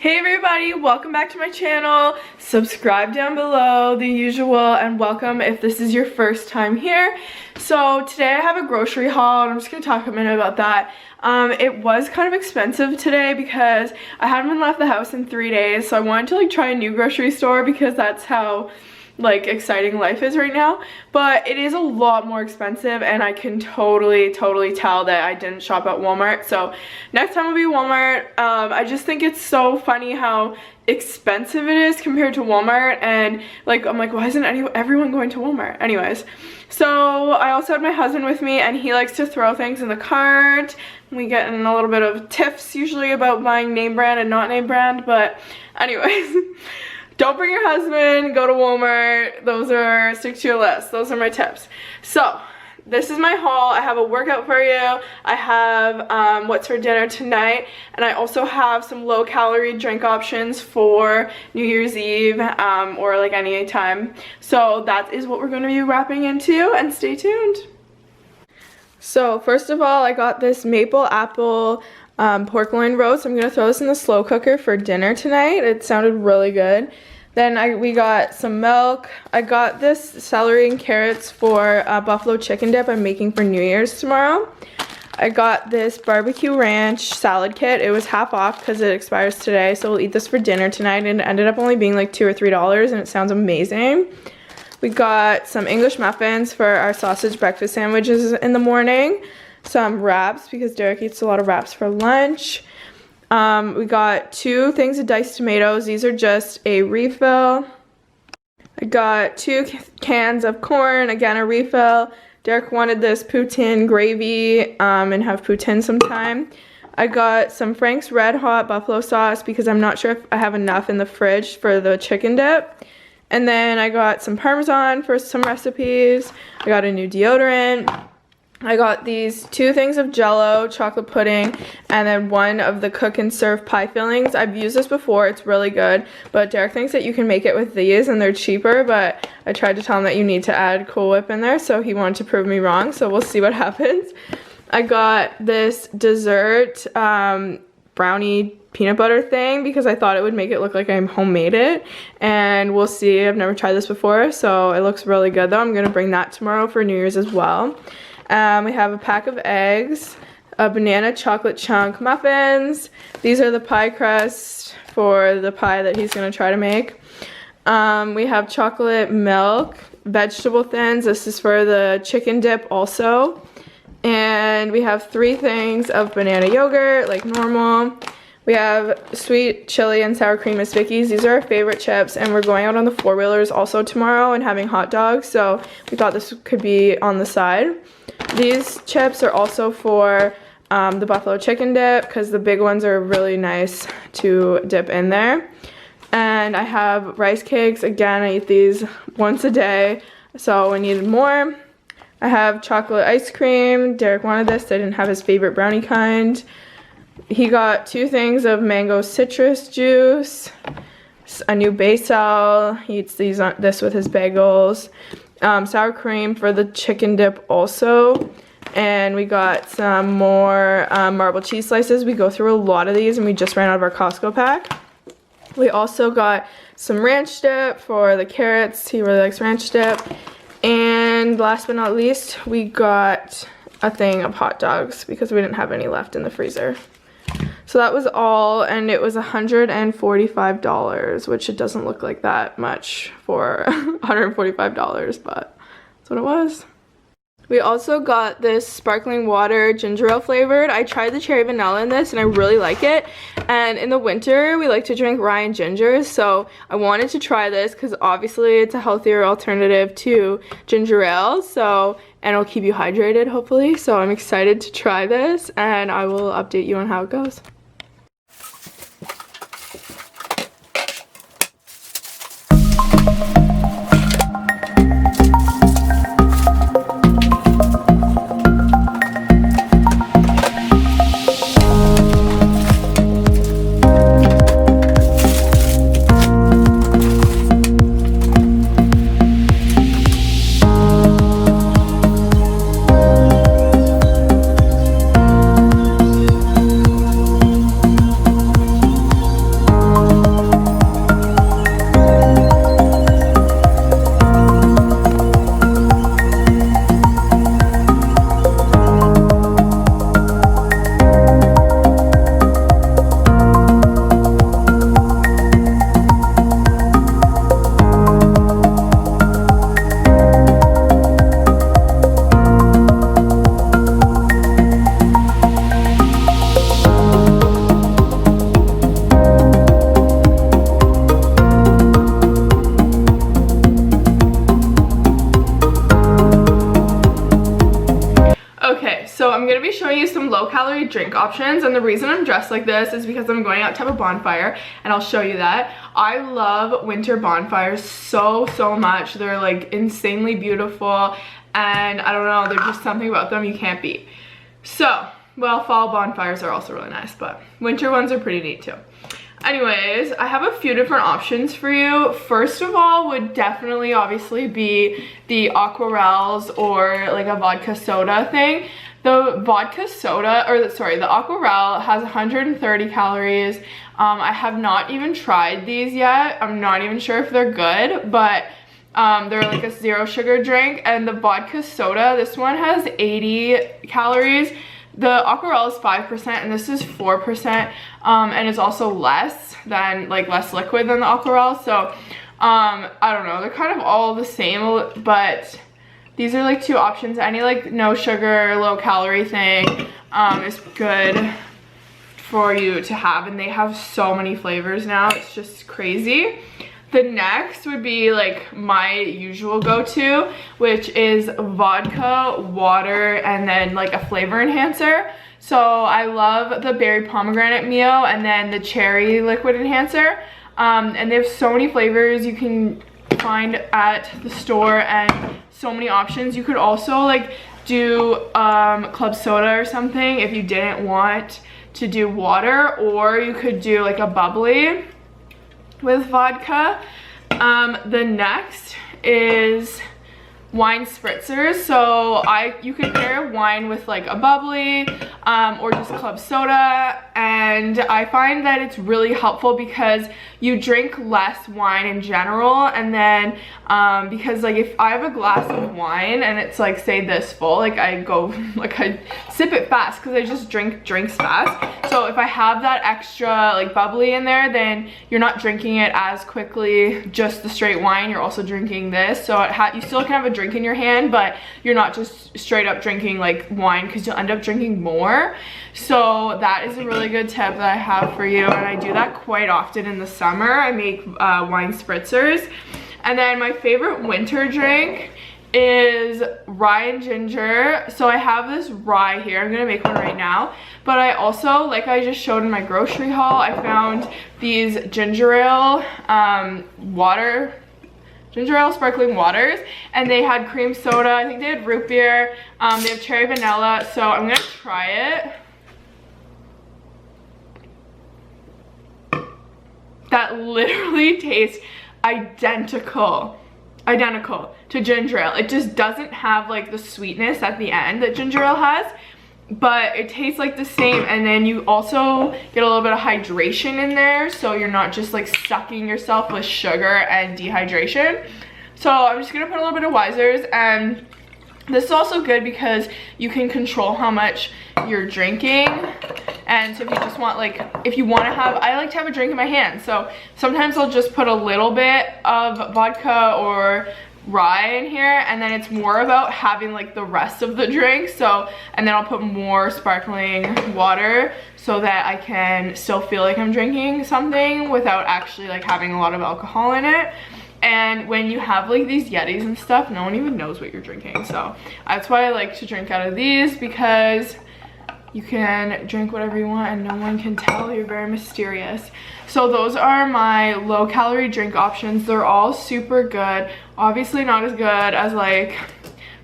Hey everybody, welcome back to my channel. Subscribe down below, the usual, and welcome if this is your first time here. So today I have a grocery haul and I'm just going to talk a minute about that. It was kind of expensive today because I haven't left the house in 3 days, so I wanted to try a new grocery store because that's how exciting life is right now. But it is a lot more expensive and I can totally tell that I didn't shop at Walmart. So next time will be Walmart. I just think it's so funny how expensive it is compared to Walmart, and I'm like, why isn't everyone going to Walmart? Anyways, so I also had my husband with me and he likes to throw things in the cart. We get in a little bit of tiffs usually about buying name brand and not name brand, but anyways. Don't bring your husband, go to Walmart. Stick to your list. Those are my tips. So, this is my haul. I have a workout for you. I have what's for dinner tonight. And I also have some low-calorie drink options for New Year's Eve or any time. So, that is what we're going to be wrapping into. And stay tuned. So, first of all, I got this maple apple pork loin roast. I'm going to throw this in the slow cooker for dinner tonight. It sounded really good. Then we got some milk. I got this celery and carrots for buffalo chicken dip I'm making for New Year's tomorrow. I got this barbecue ranch salad kit. It was half off because it expires today, so we'll eat this for dinner tonight, and it ended up only being like $2 or $3 and it sounds amazing. We got some English muffins for our sausage breakfast sandwiches in the morning. Some wraps because Derek eats a lot of wraps for lunch. We got 2 things of diced tomatoes. These are just a refill. I got 2 cans of corn, again a refill. Derek wanted this poutine gravy and have poutine sometime. I got some Frank's Red Hot buffalo sauce because I'm not sure if I have enough in the fridge for the chicken dip. And then I got some Parmesan for some recipes. I got a new deodorant. I got these 2 things of Jell-O, chocolate pudding, and then 1 of the cook and serve pie fillings. I've used this before, it's really good, but Derek thinks that you can make it with these and they're cheaper, but I tried to tell him that you need to add Cool Whip in there, so he wanted to prove me wrong, so we'll see what happens. I got this dessert brownie peanut butter thing because I thought it would make it look like I homemade it, and we'll see. I've never tried this before, so it looks really good though. I'm going to bring that tomorrow for New Year's as well. We have a pack of eggs, a banana chocolate chunk muffins. These are the pie crust for the pie that he's going to try to make. We have chocolate milk, vegetable thins. This is for the chicken dip also. And we have 3 things of banana yogurt like normal. We have sweet chili and sour cream as Vicky's. These are our favorite chips, and we're going out on the 4-wheelers also tomorrow and having hot dogs, so we thought this could be on the side. These chips are also for the buffalo chicken dip because the big ones are really nice to dip in there. And I have rice cakes. Again, I eat these once a day, so we needed more. I have chocolate ice cream. Derek wanted this. I didn't have his favorite brownie kind. He got 2 things of mango citrus juice, a new basil. He eats this with his bagels. Sour cream for the chicken dip also. And we got some more marble cheese slices. We go through a lot of these and we just ran out of our Costco pack. We also got some ranch dip for the carrots. He really likes ranch dip. And last but not least, we got a thing of hot dogs because we didn't have any left in the freezer. So that was all, and it was $145, which it doesn't look like that much for $145, but that's what it was. We also got this sparkling water ginger ale flavored. I tried the cherry vanilla in this and I really like it. And in the winter, we like to drink rye and ginger, so I wanted to try this because obviously it's a healthier alternative to ginger ale, and it'll keep you hydrated hopefully. So I'm excited to try this and I will update you on how it goes. gonna be showing you some low-calorie drink options, and the reason I'm dressed like this is because I'm going out to have a bonfire, and I'll show you that. I love winter bonfires so much. They're like insanely beautiful, and I don't know, there's just something about them you can't beat. So, well, fall bonfires are also really nice, but winter ones are pretty neat too. Anyways, I have a few different options for you. First of all would definitely obviously be the Aquarelles or like a vodka soda thing. The vodka soda, or sorry, the Aquarelle has 130 calories. I have not even tried these yet. I'm not even sure if they're good, but they're like a zero sugar drink. And the vodka soda, this one has 80 calories. The Aquarelle is 5% and this is 4%, and it's also less liquid than the Aquarelle. So I don't know, they're kind of all the same, but these are like two options. Any like no sugar, low calorie thing is good for you to have, and they have so many flavors now, it's just crazy. The next would be like my usual go-to, which is vodka, water, and then like a flavor enhancer. So I love the berry pomegranate Mio and then the cherry liquid enhancer. And they have so many flavors you can find at the store and so many options. You could also like do club soda or something if you didn't want to do water, or you could do like a bubbly with vodka. The next is wine spritzers. So you could pair wine with like a bubbly or just club soda, and I find that it's really helpful because you drink less wine in general. And then because like if I have a glass of wine and it's like say this full, like I sip it fast because I just drink drinks fast. So if I have that extra like bubbly in there, then you're not drinking it as quickly, just the straight wine, you're also drinking this. So you still can have a drink in your hand, but you're not just straight up drinking like wine, because you'll end up drinking more. So that is a really good tip that I have for you, and I do that quite often in the summer. I make wine spritzers. And then my favorite winter drink is rye and ginger. So I have this rye here, I'm gonna make one right now, but I also, like I just showed in my grocery haul, I found these ginger ale ginger ale sparkling waters, and they had cream soda, I think they had root beer, they have cherry vanilla. So I'm gonna try it. That literally tastes identical to ginger ale. It just doesn't have like the sweetness at the end that ginger ale has, but it tastes like the same. And then you also get a little bit of hydration in there, so you're not just like sucking yourself with sugar and dehydration. So I'm just gonna put a little bit of Wiser's, and this is also good because you can control how much you're drinking. And so if you just want, like, if you want to have, I like to have a drink in my hand, so sometimes I'll just put a little bit of vodka or rye in here, and then it's more about having like the rest of the drink. So, and then I'll put more sparkling water so that I can still feel like I'm drinking something without actually like having a lot of alcohol in it. And when you have like these Yetis and stuff, no one even knows what you're drinking. So that's why I like to drink out of these, because you can drink whatever you want and no one can tell. You're very mysterious. So those are my low calorie drink options. They're all super good. Obviously not as good as like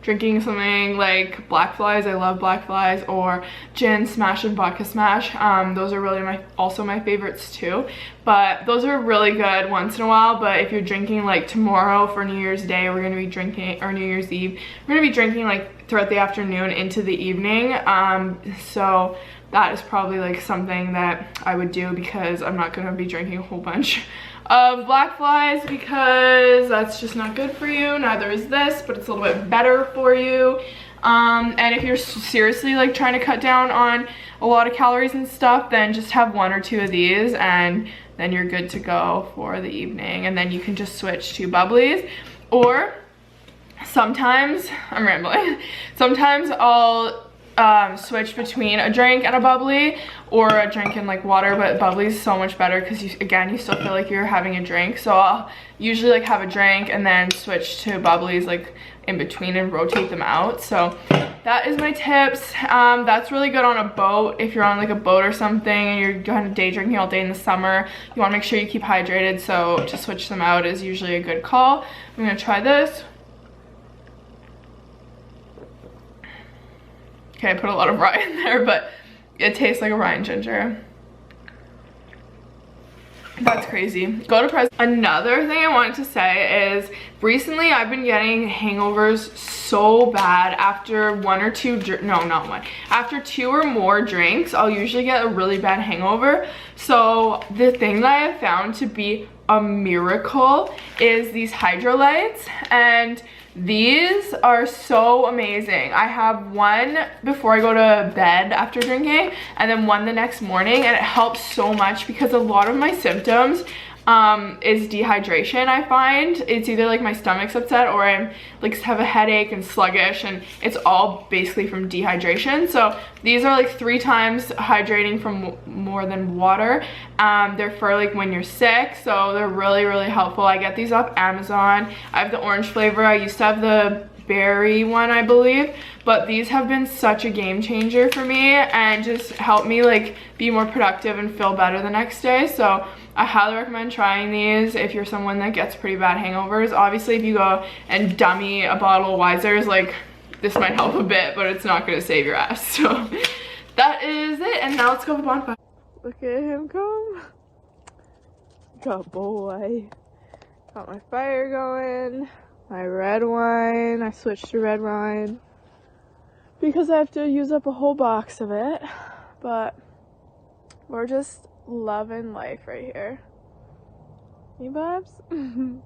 drinking something like Black Flies. I love Black Flies, or gin smash and vodka smash. Those are really also my favorites too, but those are really good once in a while. But if you're drinking like tomorrow for New Year's Day, we're gonna be drinking, or New Year's Eve, we're gonna be drinking like throughout the afternoon into the evening. So that is probably like something that I would do, because I'm not gonna be drinking a whole bunch of Black Flies, because that's just not good for you. Neither is this, but it's a little bit better for you. And if you're seriously like trying to cut down on a lot of calories and stuff, then just have one or two of these, and then you're good to go for the evening. And then you can just switch to bubblies, or sometimes, I'm rambling, sometimes I'll switch between a drink and a bubbly or a drink and like water, but bubbly is so much better because you still feel like you're having a drink. So I'll usually like have a drink and then switch to bubblies like in between and rotate them out. So that is my tips. That's really good on a boat. If you're on like a boat or something and you're kind of day drinking all day in the summer, you want to make sure you keep hydrated, so to switch them out is usually a good call. I'm gonna try this. Okay, I put a lot of rye in there, but it tastes like a rye and ginger. That's crazy. Go to press. Another thing I wanted to say is recently I've been getting hangovers so bad after after 2 or more drinks. I'll usually get a really bad hangover. So the thing that I have found to be a miracle is these hydrolytes, and these are so amazing. I have one before I go to bed after drinking and then one the next morning, and it helps so much because a lot of my symptoms is dehydration. I find it's either like my stomach's upset or I'm like have a headache and sluggish, and it's all basically from dehydration. So these are like 3 times hydrating from more than water. They're for like when you're sick, so they're really helpful. I get these off Amazon. I have the orange flavor. I used to have the berry one, I believe, but these have been such a game changer for me and just help me like be more productive and feel better the next day. So I highly recommend trying these if you're someone that gets pretty bad hangovers. Obviously, if you go and dummy a bottle of Wiser's, like this might help a bit, but it's not going to save your ass. So that is it, and now let's go to the bonfire. Look at him come. Good boy. Got my fire going. My red wine. I switched to red wine because I have to use up a whole box of it, but we're just loving life right here. Me Bobs? Throw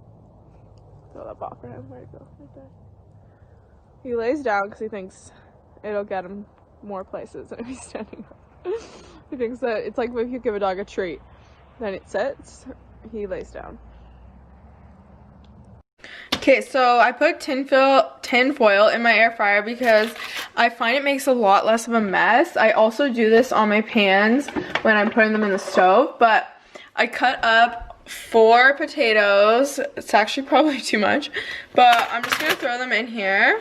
that ball for him. Where'd it go? Right there. He lays down because he thinks it'll get him more places than if he's standing up. He thinks that it's like if you give a dog a treat, then it sits, he lays down. Okay, so I put tin foil in my air fryer because I find it makes a lot less of a mess. I also do this on my pans when I'm putting them in the stove, but I cut up 4 potatoes. It's actually probably too much, but I'm just gonna throw them in here.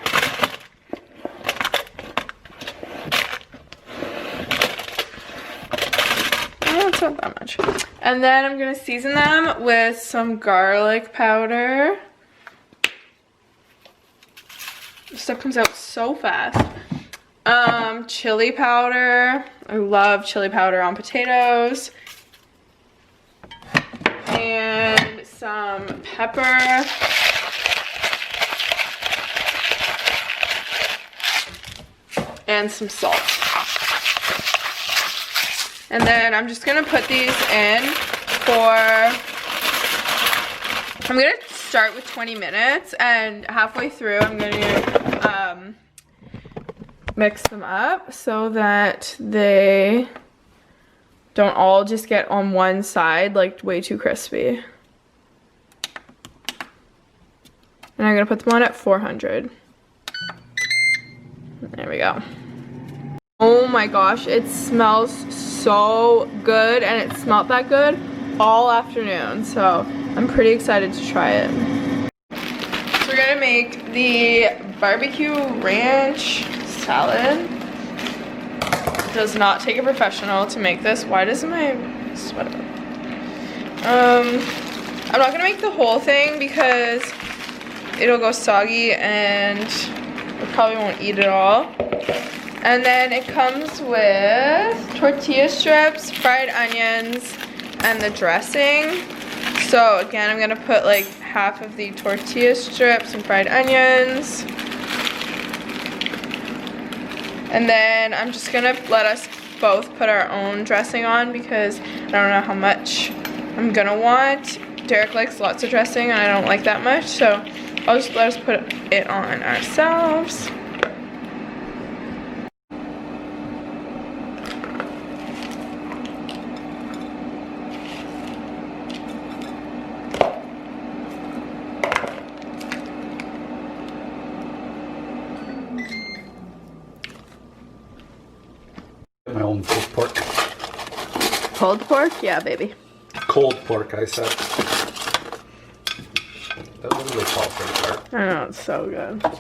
Oh, it's not that much. And then I'm gonna season them with some garlic powder. This stuff comes out so fast. Chili powder. I love chili powder on potatoes. And some pepper. And some salt. And then I'm just gonna put these in for, I'm gonna start with 20 minutes, and halfway through I'm gonna mix them up so that they don't all just get on one side like way too crispy. And I'm gonna put them on at 400. There we go. Oh my gosh, it smells so good, and it smelled that good all afternoon, so I'm pretty excited to try it. So we're gonna make the barbecue ranch salad. It does not take a professional to make this. Why does my sweater? I'm not gonna make the whole thing because it'll go soggy and we probably won't eat it all. And then it comes with tortilla strips, fried onions, and the dressing. So again, I'm gonna put like half of the tortilla strips and fried onions. And then I'm just gonna let us both put our own dressing on because I don't know how much I'm gonna want. Derek likes lots of dressing and I don't like that much, so I'll just let us put it on ourselves. Cold pork. Pulled pork? Yeah, baby. Cold pork, I said. That literally falls right apart. I know, it's so good.